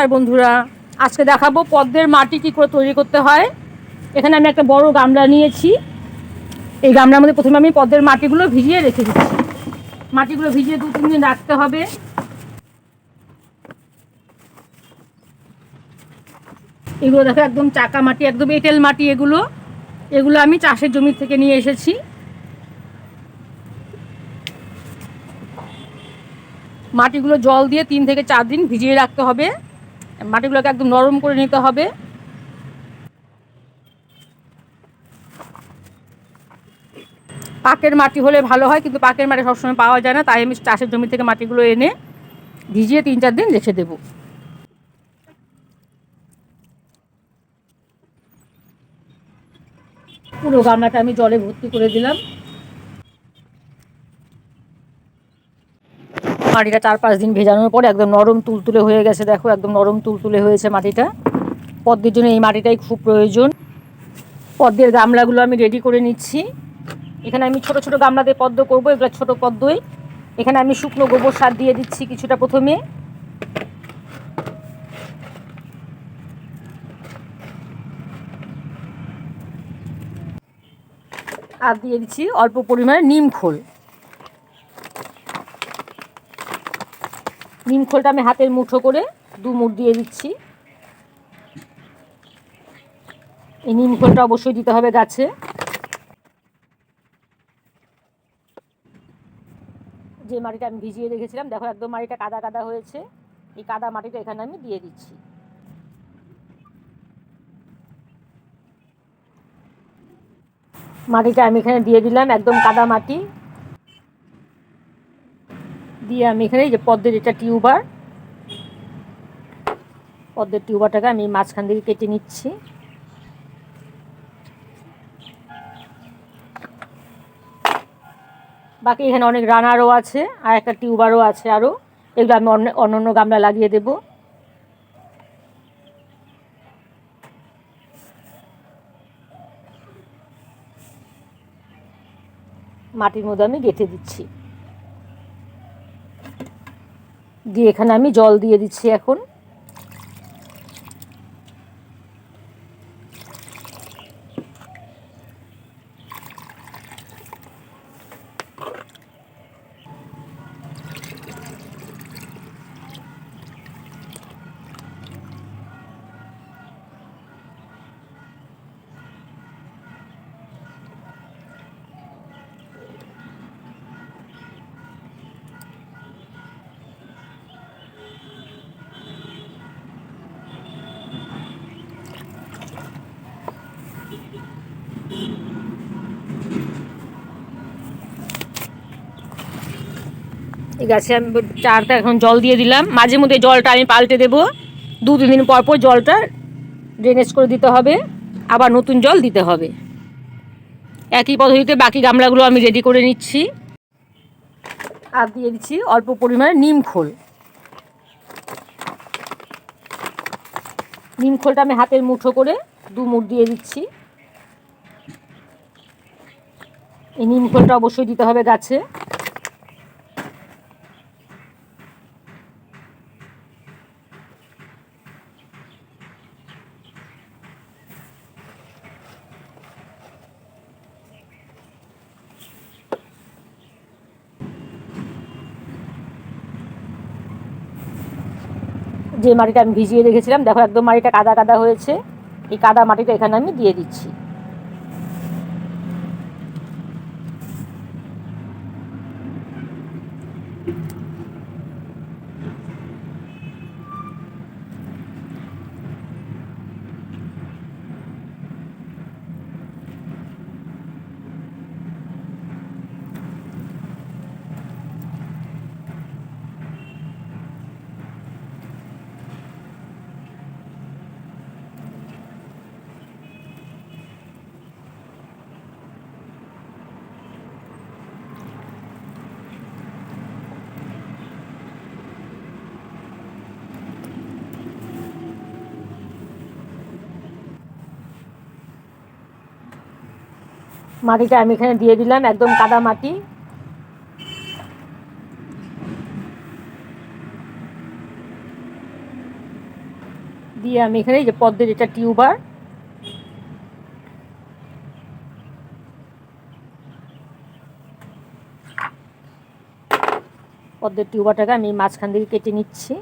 নমস্কার বন্ধুরা, আজকে দেখাবো পদ্মের মাটি কী করে তৈরি করতে হয়। এখানে আমি একটা বড় গামলা নিয়েছি। এই গামলার মধ্যে প্রথমে আমি পদ্মের মাটিগুলো ভিজিয়ে রেখে দিচ্ছি। মাটিগুলো ভিজিয়ে 2-3 দিন রাখতে হবে। এগুলো দেখো একদম চাকা মাটি, একদম এঁটেল মাটি। এগুলো আমি চাষের জমি থেকে নিয়ে এসেছি। মাটিগুলো জল দিয়ে 3 থেকে 4 দিন ভিজিয়ে রাখতে হবে। মাটিগুলোকে একদম নরম করে নিতে হবে। পাকের মাটি হলে ভালো হয়, কিন্তু পাকের মাটি সবসময় পাওয়া যায় না, তাই আমি চাষের জমি থেকে মাটিগুলো এনে ভিজিয়ে 3-4 দিন রেখে দেব। পুরো গামলাটা আমি জলে ভর্তি করে দিলাম। মাটিটা 4-5 দিন ভেজানোর পর একদম নরম তুলতুলে হয়ে গেছে। দেখো একদম নরম তুলতুলে হয়েছে মাটিটা। পদ্মের জন্য এই মাটিটাই খুব প্রয়োজন। পদ্মের গামলাগুলো আমি রেডি করে নিচ্ছি। এখানে আমি ছোট ছোট গামলাতে পদ্ম করবো, এগুলো ছোট পদ্মই। এখানে আমি শুকনো গোবর সার দিয়ে দিচ্ছি কিছুটা প্রথমে। আর দিয়ে দিচ্ছি অল্প পরিমাণে নিম খোল। নিম খোলটা আমি হাতের মুঠো করে 2 মুঠ দিয়ে দিচ্ছি। এই নিম খোলটা অবশ্যই দিতে হবে গাছে। যে মাটিটা আমি ভিজিয়ে রেখেছিলাম, দেখো একদম মাটিটা কাদা কাদা হয়েছে। এই কাদা মাটিটা এখানে আমি দিয়ে দিচ্ছি। মাটিটা আমি এখানে দিয়ে দিলাম, একদম কাদা মাটি দিয়ে আমি এখানে যে পদ্মের এটা টিউবার, পদ্মের টিউবারটাকে আমি মাঝখান থেকে কেটে নিচ্ছি। বাকি এখানে অনেক রানারও আছে, আর একটা টিউবারও আছে আরও। এগুলো আমি অন্য গামলা লাগিয়ে দেব। মাটির মধ্যে আমি গেঁথে দিচ্ছি, দিয়ে এখানে আমি জল দিয়ে দিচ্ছি এখন। এই গাছে আমি চারটা এখন জল দিয়ে দিলাম। মাঝে মধ্যে জলটা আমি পাল্টে দেবো। 2-3 দিন পর পর জলটা ড্রেনেজ করে দিতে হবে, আবার নতুন জল দিতে হবে। একই পদ্ধতিতে বাকি গামলাগুলো আমি রেডি করে নিচ্ছি। আর দিয়ে দিচ্ছি অল্প পরিমাণে নিম খোল। নিম খোলটা আমি হাতের মুঠো করে 2 মুঠ দিয়ে দিচ্ছি। এই নিম খোলটা অবশ্যই দিতে হবে গাছে। যে মাটিটা আমি ভিজিয়ে রেখেছিলাম, দেখো একদম মাটিটা কাদা কাদা হয়েছে। এই কাদা মাটিটা এখানে আমি দিয়ে দিচ্ছি। মাটিটা আমি এখানে দিয়ে দিলাম, একদম কাদা মাটি। দিয়ে আমি এখানে যে পদ্মের এটা টিউবার, পদ্মের টিউবারটাকে আমি মাঝখান থেকে কেটে নিচ্ছি।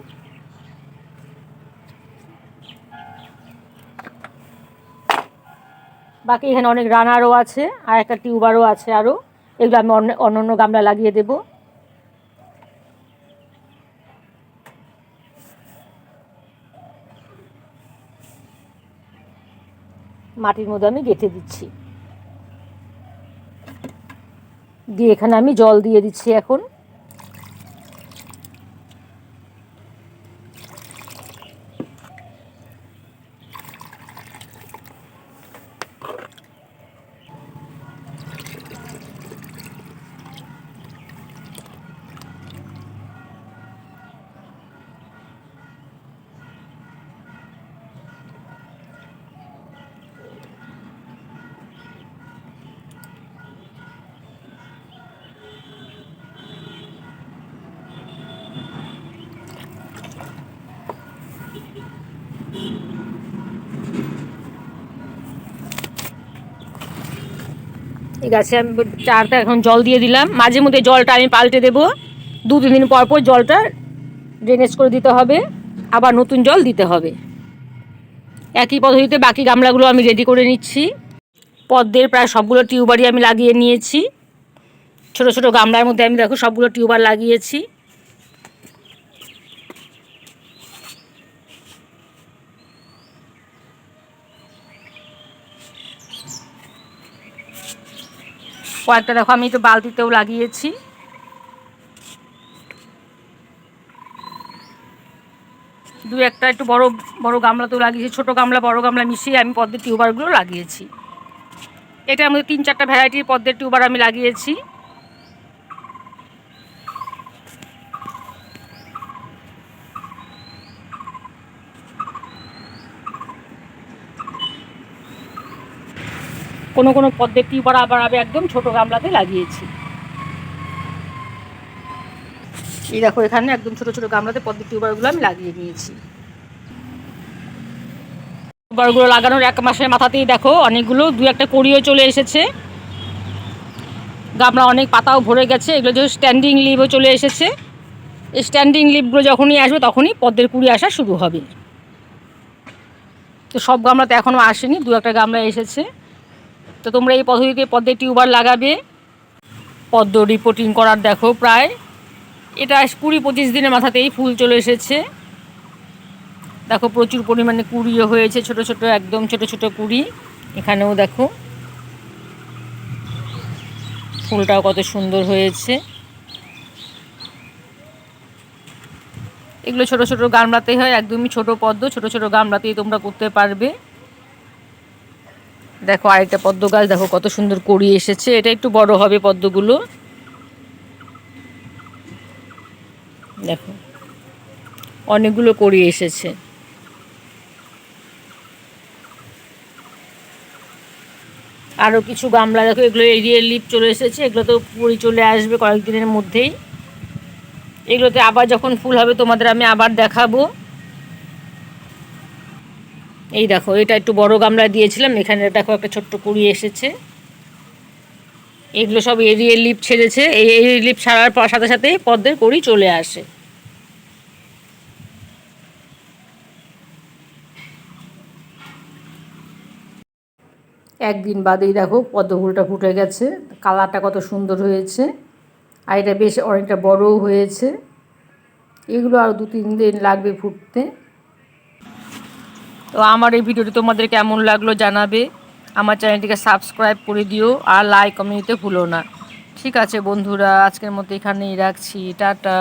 বাকি এখানে অনেক রানারও আছে আর একটা টিউবারও আছে আরও, এগুলো আমি অন্য গামলা লাগিয়ে দেব। মাটির মধ্যে আমি গেঁথে দিচ্ছি, দিয়ে এখানে আমি জল দিয়ে দিচ্ছি এখন। এই গাছে আমি চারটা এখন জল দিয়ে দিলাম, মাঝে মধ্যে জলটা আমি পাল্টে দেবো, 2-3 দিন পর পর জলটা ড্রেনেজ করে দিতে হবে, আবার নতুন জল দিতে হবে। একই পদ্ধতিতে বাকি গামলাগুলো আমি রেডি করে নিচ্ছি। পদ্মের প্রায় সবগুলো টিউবারই আমি লাগিয়ে নিয়েছি, ছোট ছোট গামলার মধ্যে আমি দেখো সবগুলো টিউবার লাগিয়েছি। কয়েকটা দেখো আমি একটু বালতিতেও লাগিয়েছি। দু একটা একটু বড় বড় গামলাতেও লাগিয়েছি, ছোট গামলা বড় গামলা মিশিয়ে আমি পদ্মের টিউবারগুলো লাগিয়েছি। এটার মধ্যে 3-4টা ভ্যারাইটির পদ্মের টিউবার আমি লাগিয়েছি। কোনো কোনো পদ্মের টিউবার আবার আমি একদম ছোট গামলাতে লাগিয়েছি। এই দেখো এখানে একদম ছোট ছোট গামলাতে পদ্মের টিউবারগুলো আমি লাগিয়ে নিয়েছি। টিউবারগুলো লাগানোর 1 মাসের মাথাতেই দেখো অনেকগুলো 2-1টা কড়িও চলে এসেছে, গামলা অনেক পাতাও ভরে গেছে। এগুলো যে স্ট্যান্ডিং লিভও চলে এসেছে। এই স্ট্যান্ডিং লিভগুলো যখনই আসবে তখনই পদ্মের কুড়ি আসা শুরু হবে। তো সব গামলাতে এখনও আসেনি, 2-1টা গামলা এসেছে। তো তোমরা এই পদ্ধতিতে পদ্মের টিউবার লাগাবে। পদ্ম রিপোর্টিং করার দেখো প্রায় এটা 20-25 দিনের মাথাতেই ফুল চলে এসেছে। দেখো প্রচুর পরিমাণে কুড়িও হয়েছে, ছোট ছোট একদম ছোট ছোট কুড়ি। এখানেও দেখো ফুলটাও কত সুন্দর হয়েছে। এগুলো ছোট ছোট গামলাতেই হয়, একদমই ছোট পদ্ম, ছোট ছোট গামলাতেই তোমরা করতে পারবে। দেখো আরেকটা পদ্ম গাছ, দেখো কত সুন্দর কড়ি এসেছে। এটা একটু বড় হবে পদ্মগুলো, দেখো অনেকগুলো কড়ি এসেছে। আরও কিছু গামলা দেখো, এগুলো এরিয়ে লিপ চলে এসেছে, এগুলো তো পুরো চলে আসবে কয়েকদিনের মধ্যেই। এগুলোতে আবার যখন ফুল হবে তোমাদের আমি আবার দেখাবো। এই দেখো এটা একটু বড় গামলা দিয়েছিলাম, এখানে দেখো একটা ছোট্ট কুড়ি এসেছে। এগুলো সব এরিয়ে লিপ ছেড়েছে, এই এরিয়ে লিপ ছাড়ার সাথে সাথেই পদ্মের কুড়ি চলে আসে। একদিন বাদেই দেখো পদ্ম ফুলটা ফুটে গেছে, কালারটা কত সুন্দর হয়েছে, আর এটা বেশ অনেকটা বড়ও হয়েছে। এগুলো আরও 2-3 দিন লাগবে ফুটতে। তো আমার এই ভিডিওটি তোমাদের কেমন লাগলো জানাবে, আমার চ্যানেলটিকে সাবস্ক্রাইব করে দিও, আর লাইক কমেন্ট দিতে ভুলো না। ঠিক আছে বন্ধুরা, আজকের মতো এখানেই রাখছি, টাটা।